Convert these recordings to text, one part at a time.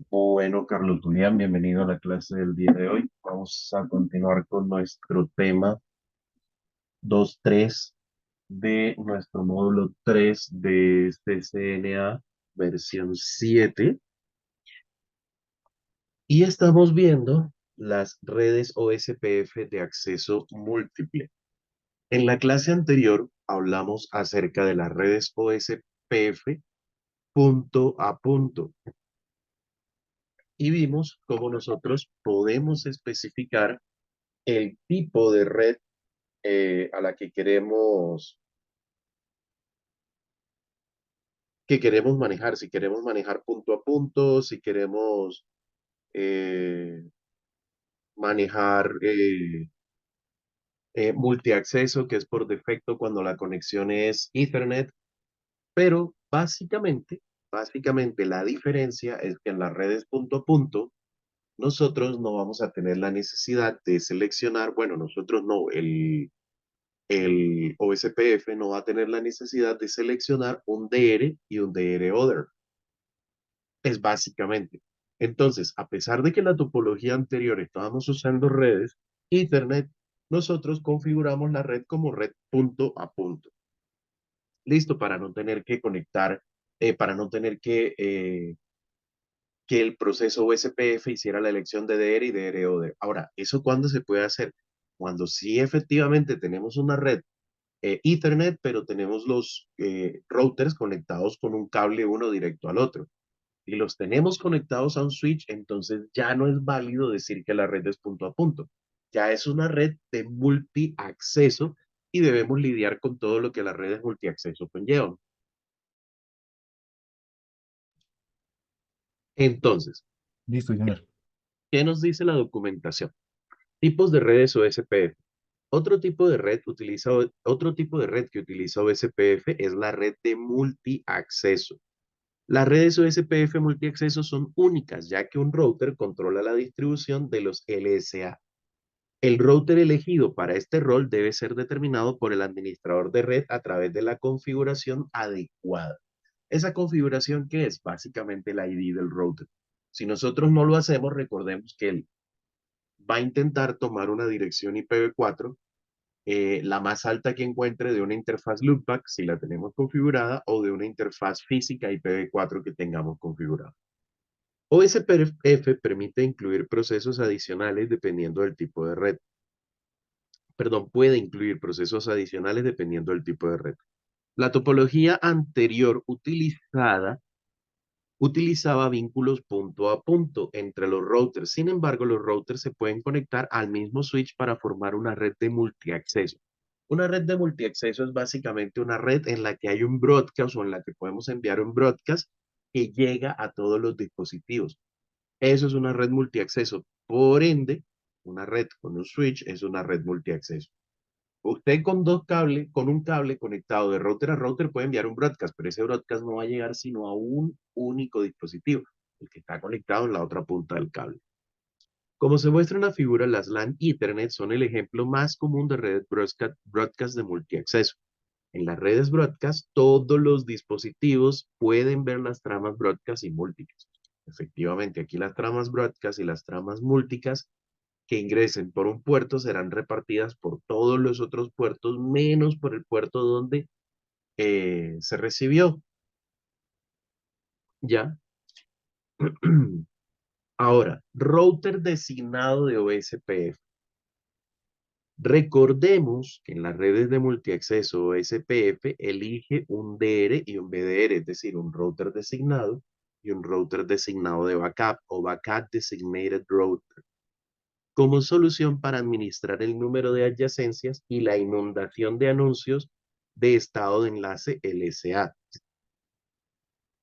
Bueno, Carlos Julián, bienvenido a la clase del día de hoy. Vamos a continuar con nuestro tema 2.3 de nuestro módulo 3 de CCNA versión 7 y estamos viendo las redes OSPF de acceso múltiple. En la clase anterior hablamos acerca de las redes OSPF punto a punto y vimos cómo nosotros podemos especificar el tipo de red a la que queremos manejar, si queremos manejar punto a punto, si queremos eh, manejar multiacceso, que es por defecto cuando la conexión es Ethernet, pero básicamente la diferencia es que en las redes punto a punto, nosotros no vamos a tener la necesidad de seleccionar, bueno, nosotros no, el OSPF no va a tener la necesidad de seleccionar un DR y un DR other. Es básicamente. Entonces, a pesar de que en la topología anterior estábamos usando redes Ethernet, nosotros configuramos la red como red punto a punto. Listo, para no tener que conectar, para no tener que el proceso USPF hiciera la elección de DR y DR other. Ahora, ¿eso cuándo se puede hacer? Cuando sí efectivamente tenemos una red Ethernet, pero tenemos los routers conectados con un cable uno directo al otro. Y los tenemos conectados a un switch, entonces ya no es válido decir que la red es punto a punto. Ya es una red de multiacceso y debemos lidiar con todo lo que las redes multiacceso conllevan. Entonces, Listo, Junior. ¿qué nos dice la documentación? Tipos de redes OSPF. Otro tipo de red que utiliza OSPF es la red de multiacceso. Las redes OSPF multiacceso son únicas, ya que un router controla la distribución de los LSA. El router elegido para este rol debe ser determinado por el administrador de red a través de la configuración adecuada. Esa configuración que es básicamente el ID del router. Si nosotros no lo hacemos, recordemos que él va a intentar tomar una dirección IPv4, la más alta que encuentre de una interfaz loopback, si la tenemos configurada, o de una interfaz física IPv4 que tengamos configurada. OSPF permite incluir procesos adicionales dependiendo del tipo de red. Perdón, puede incluir procesos adicionales dependiendo del tipo de red. La topología anterior utilizaba vínculos punto a punto entre los routers. Sin embargo, los routers se pueden conectar al mismo switch para formar una red de multiacceso. Una red de multiacceso es básicamente una red en la que hay un broadcast o en la que podemos enviar un broadcast que llega a todos los dispositivos. Eso es una red multiacceso. Por ende, una red con un switch es una red multiacceso. Usted con un cable conectado de router a router puede enviar un broadcast, pero ese broadcast no va a llegar sino a un único dispositivo, el que está conectado en la otra punta del cable. Como se muestra en la figura, las LAN Ethernet son el ejemplo más común de redes broadcast de multiacceso. En las redes broadcast, todos los dispositivos pueden ver las tramas broadcast y múlticas. Efectivamente, aquí las tramas broadcast y las tramas múlticas que ingresen por un puerto serán repartidas por todos los otros puertos, menos por el puerto donde se recibió. ¿Ya? Ahora, router designado de OSPF. Recordemos que en las redes de multiacceso OSPF elige un DR y un BDR, es decir, un router designado y un router designado de backup o backup designated router, como solución para administrar el número de adyacencias y la inundación de anuncios de estado de enlace LSA.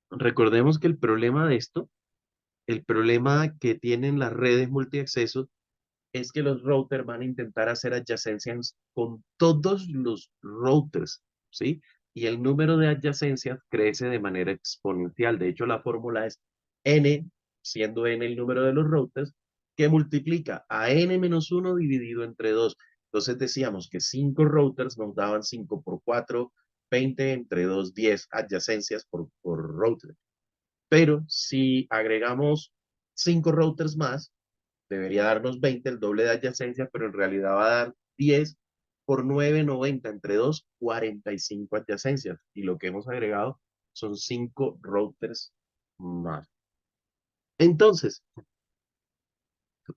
Recordemos que el problema de esto, el problema que tienen las redes multiacceso es que los routers van a intentar hacer adyacencias con todos los routers, ¿sí? Y el número de adyacencias crece de manera exponencial. De hecho, la fórmula es n, siendo n el número de los routers, que multiplica a n-1 dividido entre 2. Entonces decíamos que 5 routers nos daban 5 por 4, 20 entre 2, 10 adyacencias por router. Pero si agregamos 5 routers más, debería darnos 20, el doble de adyacencia, pero en realidad va a dar 10 por 9, 90, entre 2, 45 adyacencias. Y lo que hemos agregado son 5 routers más. Entonces,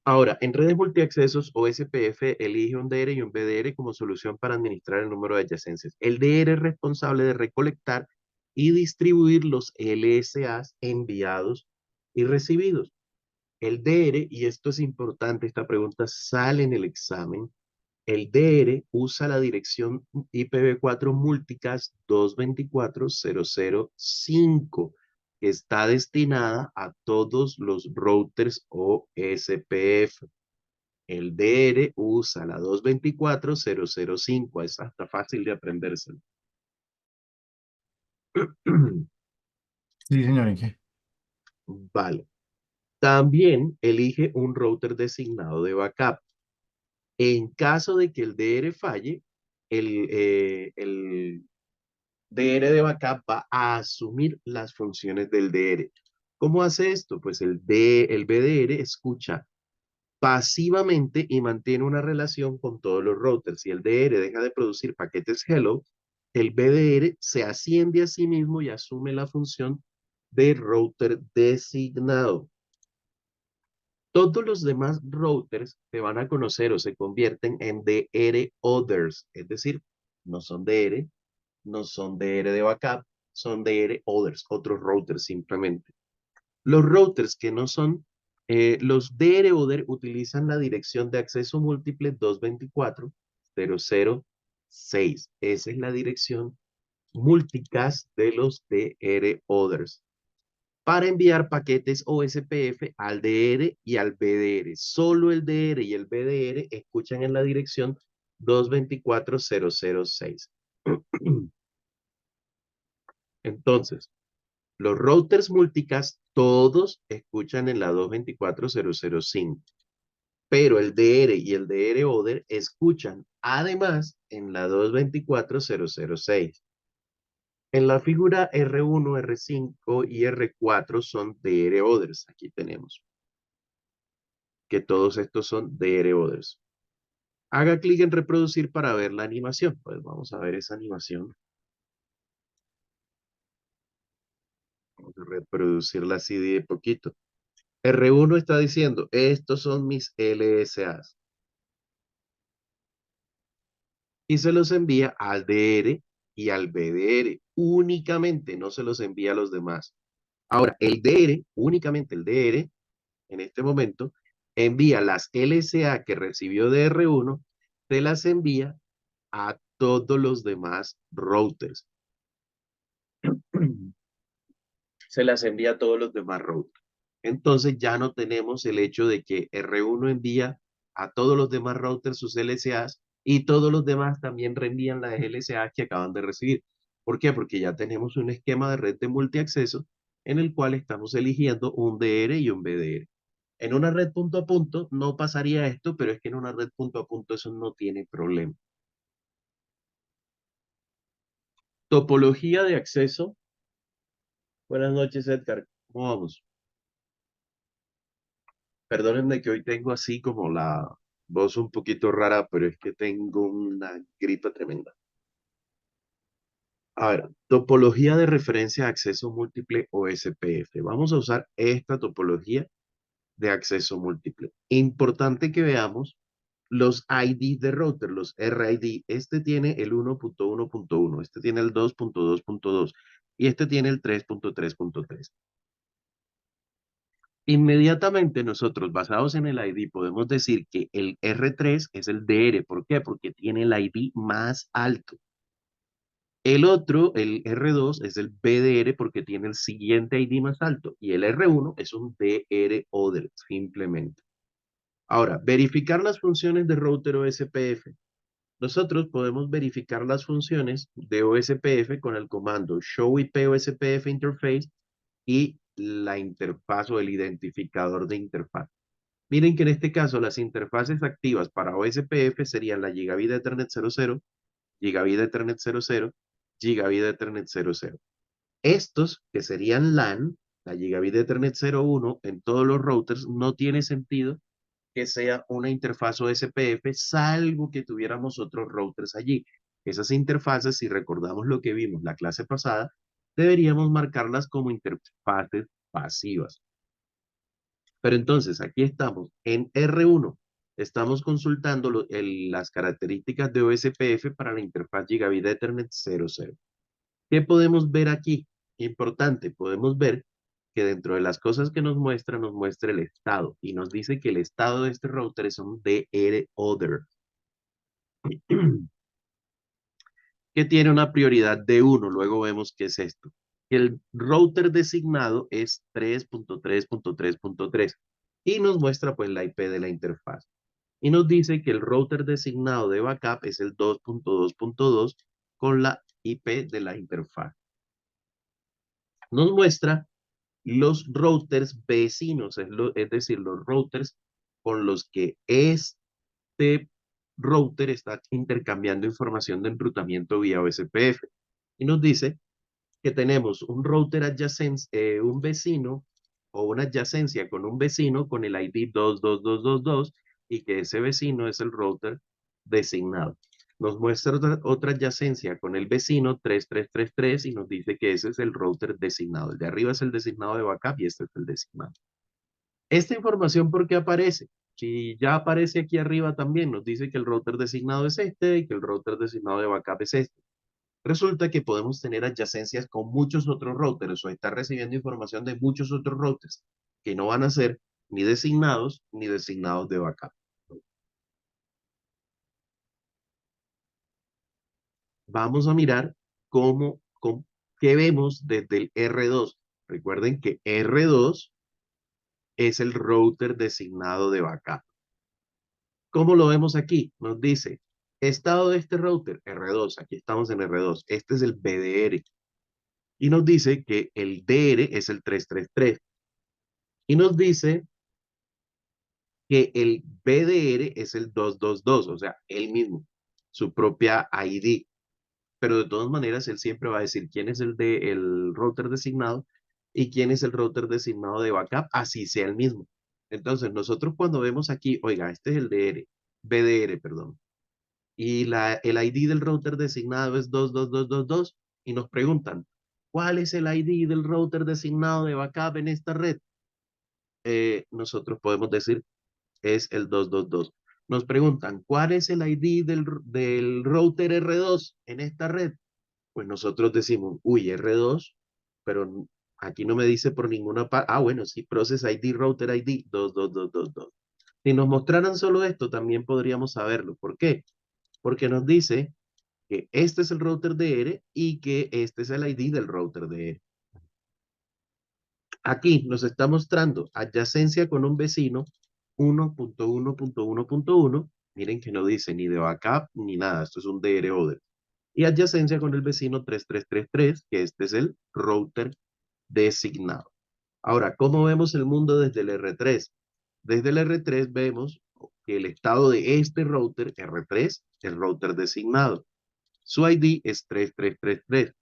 ahora, en redes multiaccesos o SPF, elige un DR y un BDR como solución para administrar el número de adyacencias. El DR es responsable de recolectar y distribuir los LSAs enviados y recibidos. El DR, y esto es importante, esta pregunta sale en el examen, el DR usa la dirección IPv4 Multicast 224.0.0.5, que está destinada a todos los routers OSPF. El DR usa la 224.0.0.5, es hasta fácil de aprendérselo. Sí, señor Inge. Vale. También elige un router designado de backup. En caso de que el DR falle, el DR de backup va a asumir las funciones del DR. ¿Cómo hace esto? Pues el BDR escucha pasivamente y mantiene una relación con todos los routers. Si el DR deja de producir paquetes hello, el BDR se asciende a sí mismo y asume la función de router designado. Todos los demás routers se van a conocer o se convierten en DR others, es decir, no son DR, no son DR de backup, son DR others, otros routers simplemente. Los routers que no son, los DR other utilizan la dirección de acceso múltiple 224.0.0.6. Esa es la dirección multicast de los DR others para enviar paquetes OSPF al DR y al BDR. Solo el DR y el BDR escuchan en la dirección 224.0.0.6. Entonces, los routers multicast todos escuchan en la 224.0.0.5, pero el DR y el DR other escuchan además en la 224.0.0.6. En la figura R1, R5 y R4 son DR others. Aquí tenemos que todos estos son DR others. Haga clic en reproducir para ver la animación. Pues vamos a ver esa animación. Vamos a reproducirla así de poquito. R1 está diciendo, estos son mis LSAs. Y se los envía al DR y al BDR únicamente, no se los envía a los demás. Ahora, el DR, únicamente el DR, en este momento, envía las LSA que recibió de R1, se las envía a todos los demás routers. Se las envía a todos los demás routers. Entonces ya no tenemos el hecho de que R1 envía a todos los demás routers sus LSAs y todos los demás también reenvían las LSAs que acaban de recibir. ¿Por qué? Porque ya tenemos un esquema de red de multiacceso en el cual estamos eligiendo un DR y un BDR. En una red punto a punto no pasaría esto, pero es que en una red punto a punto eso no tiene problema. Topología de acceso. Buenas noches, Edgar. ¿Cómo vamos? Perdónenme que hoy tengo así como la voz un poquito rara, pero es que tengo una gripa tremenda. A ver, topología de referencia a acceso múltiple o SPF. Vamos a usar esta topología de acceso múltiple. Importante que veamos los ID de router, los RID. Este tiene el 1.1.1, este tiene el 2.2.2 y este tiene el 3.3.3. Inmediatamente nosotros, basados en el ID, podemos decir que el R3 es el DR. ¿Por qué? Porque tiene el ID más alto. El otro, el R2, es el BDR porque tiene el siguiente ID más alto. Y el R1 es un DR other, simplemente. Ahora, verificar las funciones de router OSPF. Nosotros podemos verificar las funciones de OSPF con el comando show IP OSPF interface y la interfaz o el identificador de interfaz. Miren que en este caso las interfaces activas para OSPF serían la Gigabit Ethernet 00, Gigabit Ethernet 00, Gigabit Ethernet 00. Estos, que serían LAN, La Gigabit Ethernet 0.1 en todos los routers no tiene sentido que sea una interfaz OSPF, salvo que tuviéramos otros routers allí. Esas interfaces, si recordamos lo que vimos la clase pasada, deberíamos marcarlas como interfaces pasivas. Pero entonces, aquí estamos en R1. Estamos consultando las características de OSPF para la interfaz Gigabit Ethernet 0.0. ¿Qué podemos ver aquí? Importante, podemos ver que dentro de las cosas que nos muestra el estado y nos dice que el estado de este router es un DR Other, que tiene una prioridad de 1. Luego vemos qué es esto. El router designado es 3.3.3.3 y nos muestra pues la IP de la interfaz. Y nos dice que el router designado de backup es el 2.2.2 con la IP de la interfaz. Nos muestra los routers vecinos, es decir, los routers con los que este router está intercambiando información de enrutamiento vía OSPF. Y nos dice que tenemos un router adyacente, un vecino o una adyacencia con un vecino con el ID 22222 y que ese vecino es el router designado. Nos muestra otra adyacencia con el vecino 3333 y nos dice que ese es el router designado. El de arriba es el designado de backup y este es el designado. Esta información, ¿por qué aparece? Si ya aparece aquí arriba también, nos dice que el router designado es este y que el router designado de backup es este. Resulta que podemos tener adyacencias con muchos otros routers o estar recibiendo información de muchos otros routers que no van a ser ni designados de backup. Vamos a mirar qué vemos desde el R2. Recuerden que R2 es el router designado de backup. ¿Cómo lo vemos aquí? Nos dice, estado de este router, R2, aquí estamos en R2, este es el BDR. Y nos dice que el DR es el 333. Y nos dice que el BDR es el 222, o sea, él mismo, su propia ID. Pero de todas maneras, él siempre va a decir quién es el router designado y quién es el router designado de backup, así sea el mismo. Entonces, nosotros cuando vemos aquí, oiga, este es el BDR, perdón, y el ID del router designado es 22222 y nos preguntan, ¿cuál es el ID del router designado de backup en esta red? Nosotros podemos decir es el 222. Nos preguntan, ¿cuál es el ID del router R2 en esta red? Pues nosotros decimos, uy, R2, pero aquí no me dice por ninguna parte. Ah, bueno, sí, Process ID, Router ID, 22222. Si nos mostraran solo esto, también podríamos saberlo. ¿Por qué? Porque nos dice que este es el router DR y que este es el ID del router DR. Aquí nos está mostrando adyacencia con un vecino 1.1.1.1. Miren que no dice ni de backup ni nada. Esto es un DR order. Y adyacencia con el vecino 3333, que este es el router designado. Ahora, ¿cómo vemos el mundo desde el R3? Desde el R3 vemos que el estado de este router, R3, es router designado. Su ID es 3333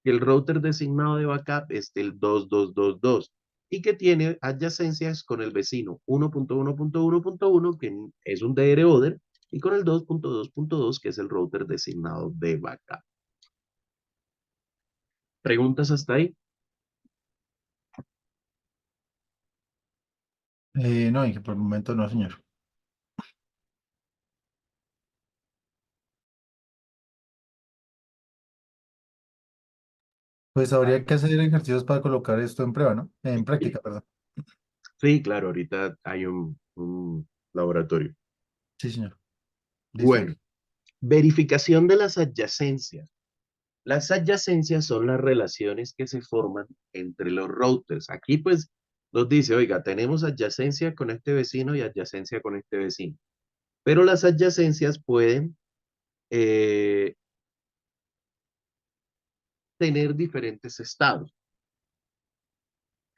que el router designado de backup es el 2222 y que tiene adyacencias con el vecino 1.1.1.1, que es un DR order, y con el 2.2.2, que es el router designado de backup. ¿Preguntas hasta ahí? No, y que por el momento no, señor. Pues habría que hacer ejercicios para colocar esto en prueba, ¿no? En práctica, perdón. Sí, claro, ahorita hay un laboratorio. Sí, señor. Listo. Bueno, verificación de las adyacencias. Las adyacencias son las relaciones que se forman entre los routers. Aquí pues nos dice, oiga, tenemos adyacencia con este vecino y adyacencia con este vecino. Pero las adyacencias pueden eh, tener diferentes estados.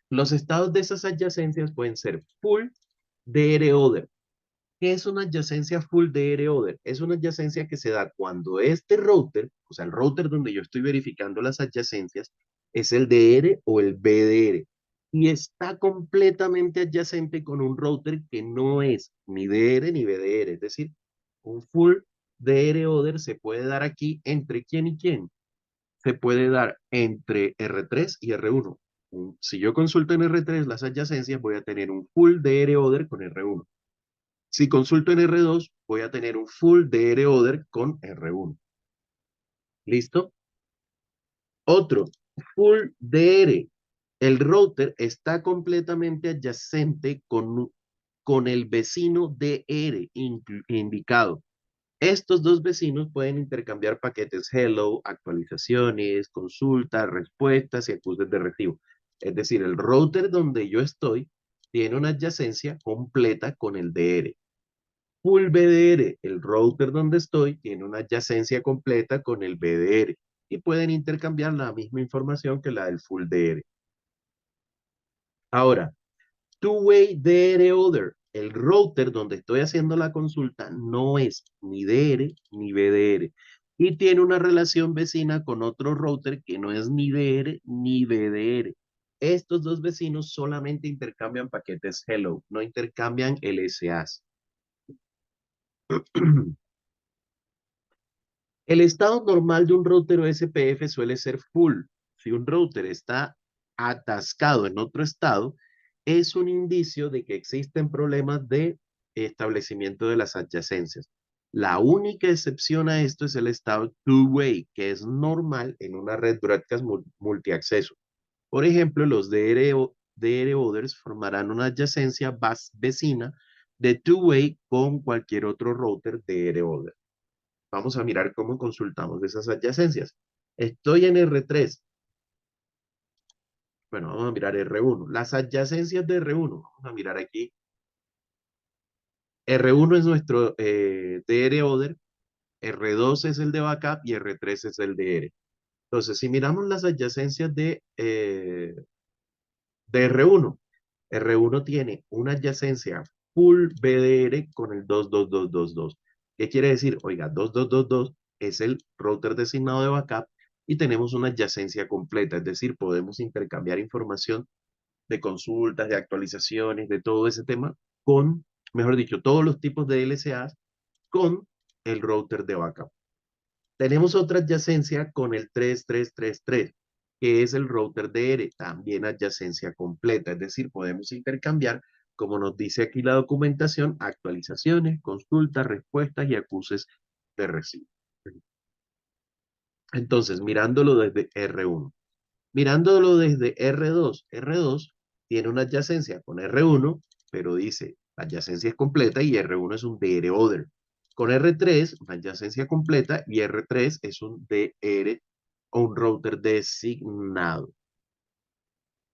Los estados de esas adyacencias pueden ser full DR order. ¿Qué es una adyacencia full DR order? Es una adyacencia que se da cuando este router, o sea, el router donde yo estoy verificando las adyacencias, es el DR o el BDR. y está completamente adyacente con un router que no es ni DR ni BDR. Es decir, un full DR order se puede dar aquí entre quién y quién. Se puede dar entre R3 y R1. Si yo consulto en R3 las adyacencias, voy a tener un full DR order con R1. Si consulto en R2, voy a tener un full DR order con R1. ¿Listo? Otro, full DR. El router está completamente adyacente con el vecino DR indicado. Estos dos vecinos pueden intercambiar paquetes hello, actualizaciones, consultas, respuestas y acuses de recibo. Es decir, el router donde yo estoy tiene una adyacencia completa con el DR. Full BDR, el router donde estoy tiene una adyacencia completa con el BDR y pueden intercambiar la misma información que la del full DR. Ahora, two-way DR other. El router donde estoy haciendo la consulta no es ni DR ni BDR y tiene una relación vecina con otro router que no es ni DR ni BDR. Estos dos vecinos solamente intercambian paquetes hello, no intercambian LSAs. El estado normal de un router OSPF suele ser full. Si un router está atascado en otro estado, es un indicio de que existen problemas de establecimiento de las adyacencias. La única excepción a esto es el estado two-way, que es normal en una red broadcast multiacceso. Por ejemplo, los DR orders formarán una adyacencia vecina de two-way con cualquier otro router DR order. Vamos a mirar cómo consultamos esas adyacencias. Estoy en R3. Bueno, vamos a mirar R1. Las adyacencias de R1. Vamos a mirar aquí. R1 es nuestro DR order, R2 es el de backup y R3 es el DR. Entonces, si miramos las adyacencias de R1, R1 tiene una adyacencia full BDR con el 22222. ¿Qué quiere decir? Oiga, 2222 es el router designado de backup y tenemos una adyacencia completa, es decir, podemos intercambiar información de consultas, de actualizaciones, de todo ese tema con, mejor dicho, todos los tipos de LSAs con el router de backup. Tenemos otra adyacencia con el 3333, que es el router DR, también adyacencia completa, es decir, podemos intercambiar, como nos dice aquí la documentación, actualizaciones, consultas, respuestas y acuses de recibo. Entonces, mirándolo desde R1. Mirándolo desde R2, R2 tiene una adyacencia con R1, pero dice, la adyacencia es completa y R1 es un DR order. Con R3, una adyacencia completa y R3 es un DR o un router designado.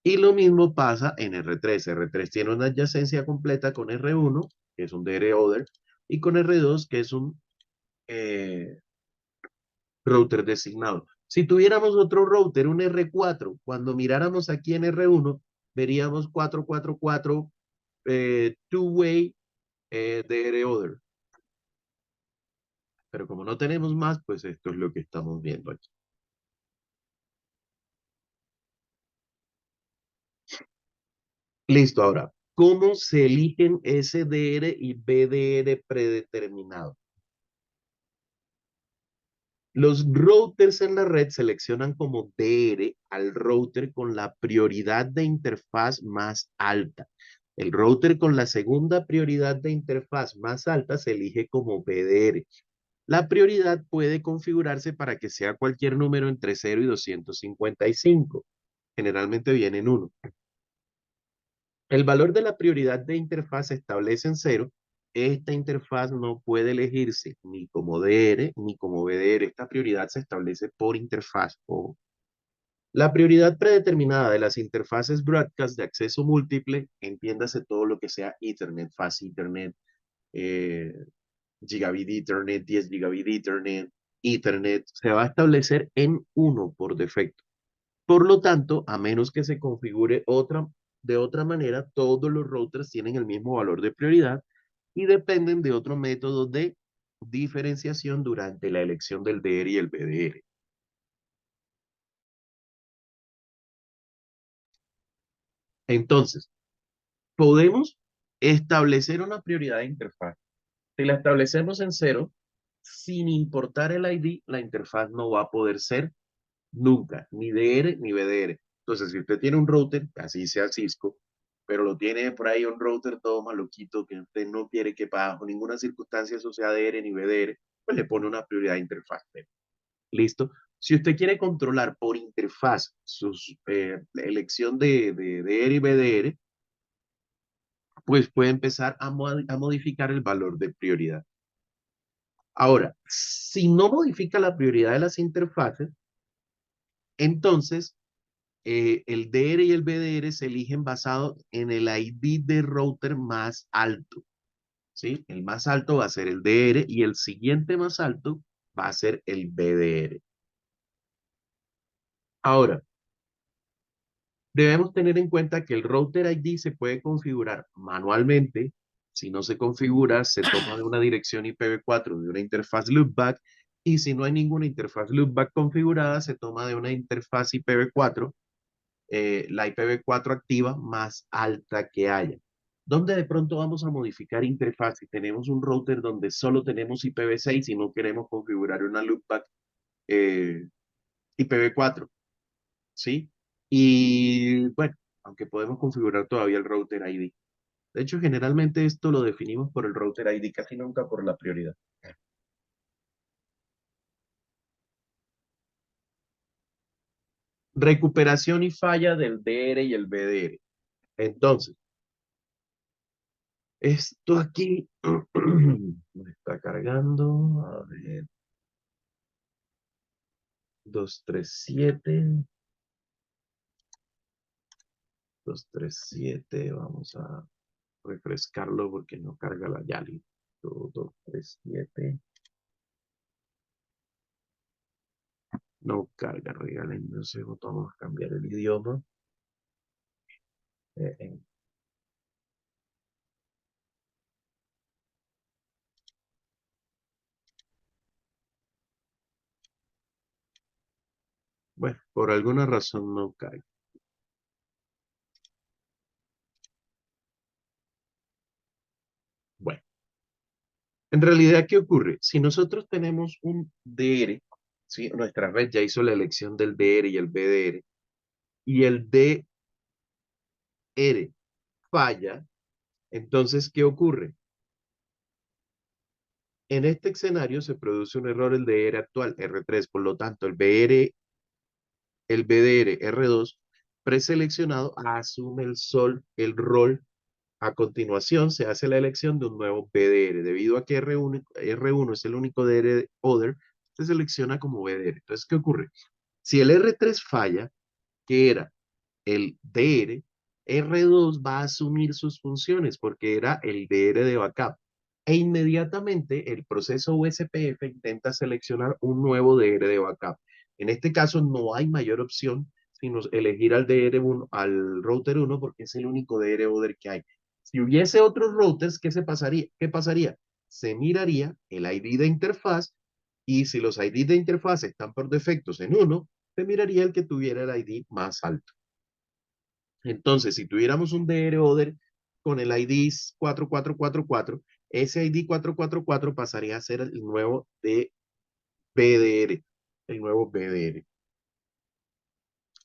Y lo mismo pasa en R3. R3 tiene una adyacencia completa con R1, que es un DR order, y con R2, que es un eh, router designado. Si tuviéramos otro router, un R4, cuando miráramos aquí en R1, veríamos 444 two-way DR order. Pero como no tenemos más, pues esto es lo que estamos viendo aquí. Listo, ahora, ¿cómo se eligen SDR y BDR predeterminado? Los routers en la red seleccionan como DR al router con la prioridad de interfaz más alta. El router con la segunda prioridad de interfaz más alta se elige como BDR. La prioridad puede configurarse para que sea cualquier número entre 0 y 255. Generalmente viene en 1. El valor de la prioridad de interfaz se establece en 0. Esta interfaz no puede elegirse ni como DR ni como BDR. Esta prioridad se establece por interfaz. La prioridad predeterminada de las interfaces broadcast de acceso múltiple, entiéndase todo lo que sea Ethernet, Fast Ethernet, eh, Gigabit Ethernet, 10 Gigabit Ethernet, Ethernet, se va a establecer en 1 por defecto. Por lo tanto, a menos que se configure de otra manera, todos los routers tienen el mismo valor de prioridad y dependen de otro método de diferenciación durante la elección del DR y el BDR. Entonces, podemos establecer una prioridad de interfaz. Si la establecemos en cero, sin importar el ID, la interfaz no va a poder ser nunca, ni DR ni BDR. Entonces, si usted tiene un router, así sea Cisco, pero lo tiene por ahí un router todo maluquito que usted no quiere que bajo ninguna circunstancia eso sea DR ni BDR, pues le pone una prioridad de interfaz. ¿Listo? Si usted quiere controlar por interfaz su elección de DR y BDR, pues puede empezar a modificar el valor de prioridad. Ahora, si no modifica la prioridad de las interfaces, entonces el DR y el BDR se eligen basado en el ID de router más alto, ¿sí? El más alto va a ser el DR y el siguiente más alto va a ser el BDR. Ahora, debemos tener en cuenta que el router ID se puede configurar manualmente. Si no se configura, se toma de una dirección IPv4 de una interfaz loopback. Y si no hay ninguna interfaz loopback configurada, se toma de una interfaz IPv4, la IPv4 activa más alta que haya. ¿Dónde de pronto vamos a modificar interfaz? Si tenemos un router donde solo tenemos IPv6 y no queremos configurar una loopback IPv4. ¿Sí? Y bueno, aunque podemos configurar todavía el router ID. De hecho, generalmente esto lo definimos por el router ID, casi nunca por la prioridad. Recuperación y falla del DR y el BDR. Entonces, esto aquí me está cargando. A ver, 237, 237. Vamos a refrescarlo porque no carga la Yali. 237. No carga, regalen un segundo, vamos a cambiar el idioma. Eh, eh, Bueno, por alguna razón no carga. Bueno, en realidad, ¿qué ocurre? Si nosotros tenemos un DR, ¿sí? Nuestra red ya hizo la elección del DR y el BDR, y el DR falla, entonces, ¿qué ocurre? En este escenario se produce un error el DR actual, R3, por lo tanto, el BDR R2 preseleccionado asume el rol. A continuación, se hace la elección de un nuevo BDR. Debido a que R1 es el único DR other, se selecciona como BDR. Entonces, ¿qué ocurre? Si el R3 falla, que era el DR, R2 va a asumir sus funciones porque era el DR de backup. E inmediatamente el proceso USPF intenta seleccionar un nuevo DR de backup. En este caso no hay mayor opción sino elegir al DR1, al router 1 porque es el único DR other que hay. Si hubiese otros routers, ¿qué pasaría? ¿Qué pasaría? Se miraría el ID de interfaz y si los ID de interfaz están por defectos en uno, se miraría el que tuviera el ID más alto. Entonces, si tuviéramos un DR Other con el ID 4444, ese ID 444 pasaría a ser el nuevo de BDR, el nuevo BDR.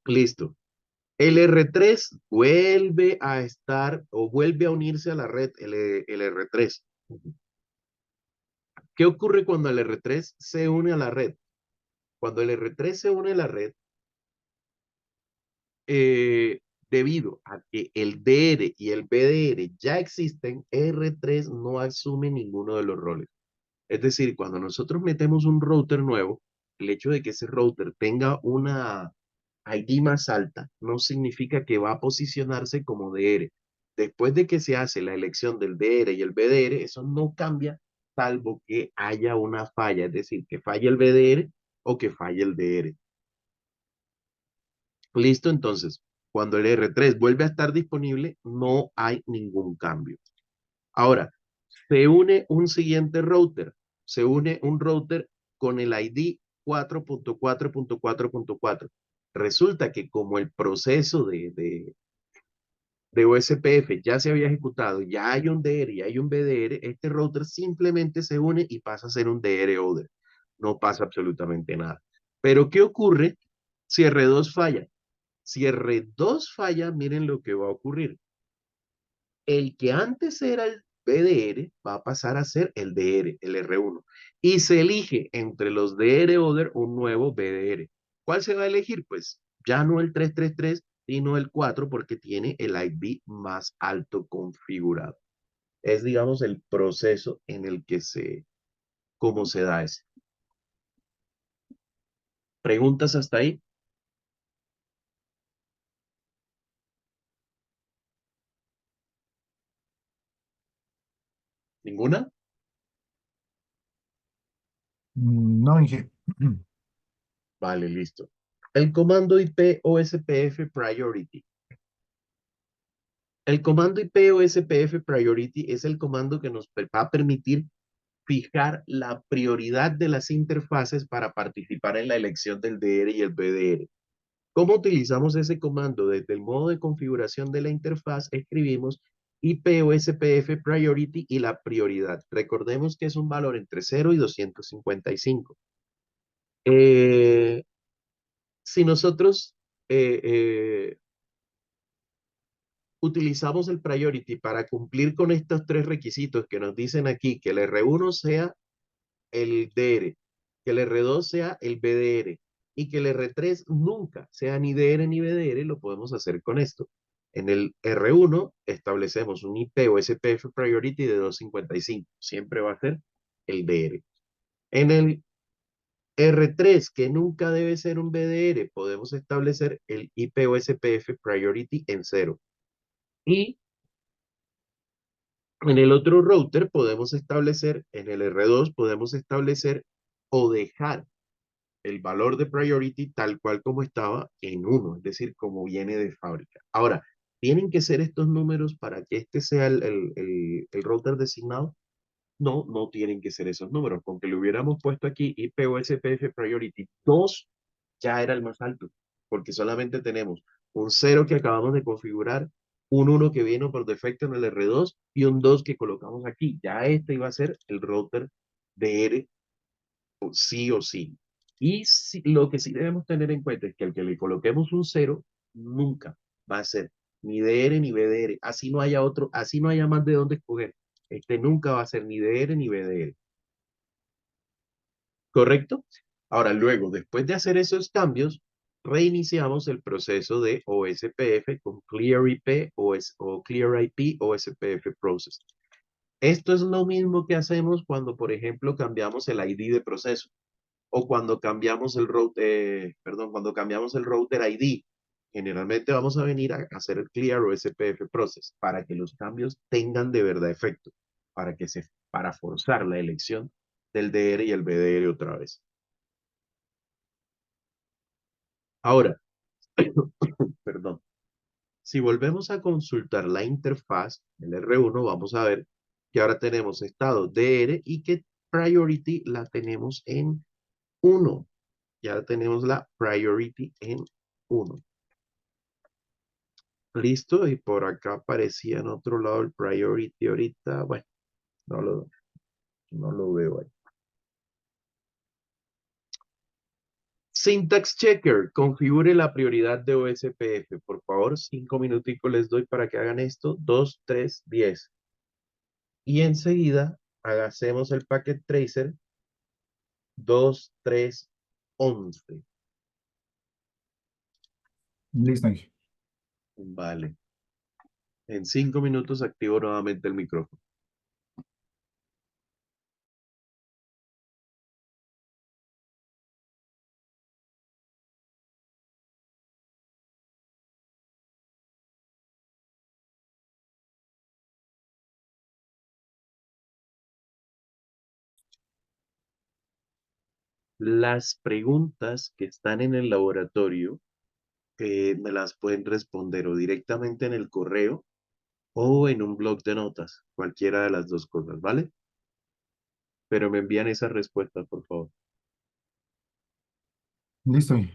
Listo. El R3 vuelve a estar o vuelve a unirse a la red, el R3. ¿Qué ocurre cuando el R3 se une a la red? Cuando el R3 se une a la red, eh, debido a que el DR y el BDR ya existen, R3 no asume ninguno de los roles. Es decir, cuando nosotros metemos un router nuevo, el hecho de que ese router tenga una ID más alta no significa que va a posicionarse como DR. Después de que se hace la elección del DR y el BDR, eso no cambia salvo que haya una falla, es decir, que falle el BDR o que falle el DR. Listo, entonces, cuando el R3 vuelve a estar disponible, no hay ningún cambio. Ahora, se une un siguiente router, se une un router con el ID 4.4.4.4. Resulta que como el proceso de OSPF ya se había ejecutado, ya hay un DR y hay un BDR, este router simplemente se une y pasa a ser un DR order. No pasa absolutamente nada. Pero ¿qué ocurre si R2 falla? Si R2 falla, miren lo que va a ocurrir. El que antes era el BDR va a pasar a ser el DR, el R1. Y se elige entre los DR order un nuevo BDR. ¿Cuál se va a elegir? Pues ya no el 333, sino el 4 porque tiene el IP más alto configurado. Es, digamos, el proceso en el que cómo se da eso. ¿Preguntas hasta ahí? ¿Ninguna? No, Inge. Vale, listo. El comando IP OSPF Priority. El comando IP OSPF Priority es el comando que nos va a permitir fijar la prioridad de las interfaces para participar en la elección del DR y el BDR. ¿Cómo utilizamos ese comando? Desde el modo de configuración de la interfaz escribimos IP OSPF Priority y la prioridad. Recordemos que es un valor entre 0 y 255. Eh, si nosotros eh, eh, utilizamos el priority para cumplir con estos tres requisitos que nos dicen aquí, que el R1 sea el DR, que el R2 sea el BDR y que el R3 nunca sea ni DR ni BDR, lo podemos hacer con esto. En el R1 establecemos un IP o SPF priority de 255, siempre va a ser el DR. En el R3, que nunca debe ser un BDR, podemos establecer el IP o SPF priority en 0. Y en el otro router podemos establecer, en el R2 podemos establecer o dejar el valor de priority tal cual como estaba en 1, es decir, como viene de fábrica. Ahora, ¿tienen que ser estos números para que este sea el router designado? No, no tienen que ser esos números. Con que le hubiéramos puesto aquí IPOSPF Priority 2, ya era el más alto, porque solamente tenemos un 0 que acabamos de configurar, un 1 que vino por defecto en el R2 y un 2 que colocamos aquí. Ya este iba a ser el router DR sí o sí. Y lo que sí debemos tener en cuenta es que al que le coloquemos un 0, nunca va a ser ni DR ni BDR. Así no haya otro, así no haya más de dónde escoger. Este nunca va a ser ni DR ni BDR. ¿Correcto? Ahora, luego, después de hacer esos cambios, reiniciamos el proceso de OSPF con Clear IP o Clear IP OSPF Process. Esto es lo mismo que hacemos cuando, por ejemplo, cambiamos el ID de proceso o cuando cambiamos el router, perdón, cuando cambiamos el router ID. Generalmente vamos a venir a hacer el Clear o SPF Process para que los cambios tengan de verdad efecto, para forzar la elección del DR y el BDR otra vez. Ahora, perdón, si volvemos a consultar la interfaz, el R1, vamos a ver que ahora tenemos estado DR y que priority la tenemos en 1. Ya tenemos la priority en 1. Listo, y por acá aparecía en otro lado el priority ahorita. Bueno, no lo, no lo veo ahí. Syntax Checker, configure la prioridad de OSPF. Por favor, 5 minuticos les doy para que hagan esto. 2, 3, 10. Y enseguida hacemos el packet tracer 2, 3, 11. Listo, Inge. Vale. En 5 minutos activo nuevamente el micrófono. Las preguntas que están en el laboratorio me las pueden responder o directamente en el correo o en un blog de notas, cualquiera de las dos cosas, ¿vale? Pero me envían esas respuestas, por favor. Listo, Inge.